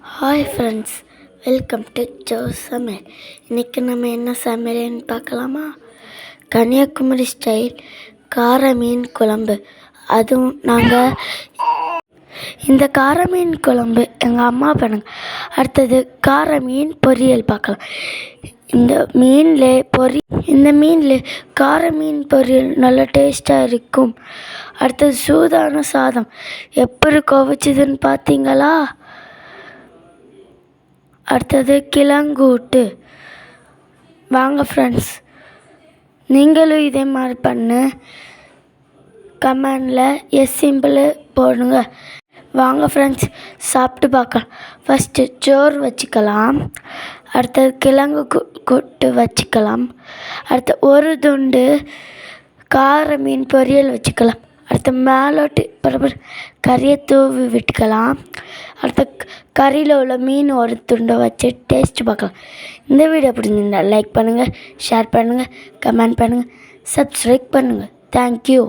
Hi friends, welcome to Joe சமையல். இன்றைக்கி நம்ம என்ன சமையல்னு பார்க்கலாமா? கன்னியாகுமரி ஸ்டைல் கார மீன் குழம்பு. அதுவும் நாங்கள் இந்த கார மீன் குழம்பு எங்கள் அம்மா பண்ணுங்க. அடுத்தது கார மீன் பொரியல் பார்க்கலாம். இந்த மீனில் கார மீன் பொரியல் நல்லா டேஸ்ட்டாக இருக்கும். அடுத்தது சூடான சாதம் எப்படி குவிச்சதுன்னு பார்த்தீங்களா? அடுத்தது கிழங்கூட்டு. வாங்க ஃப்ரெண்ட்ஸ், நீங்களும் இதே மாதிரி பண்ணு. கமெண்டில் எஸ் சிம்பிள் போடுங்க. வாங்க ஃப்ரெண்ட்ஸ், சாப்பிட்டு பார்க்கலாம். ஃபஸ்ட்டு சோறு வச்சுக்கலாம். அடுத்தது கிழங்கு கூட்டு வச்சுக்கலாம். அடுத்து ஒரு துண்டு கார மீன் பொரியல் வச்சுக்கலாம். அடுத்து மேலோட்டு பரபர கறியை தூவி விட்டுக்கலாம். அடுத்து கறியில் உள்ள மீன் ஒரு துண்டை வச்சு டேஸ்ட்டு பார்க்கலாம். இந்த வீடியோ பிடிச்சிருந்தா லைக் பண்ணுங்கள், ஷேர் பண்ணுங்கள், கமெண்ட் பண்ணுங்கள், சப்ஸ்கிரைப் பண்ணுங்கள். தேங்க்யூ.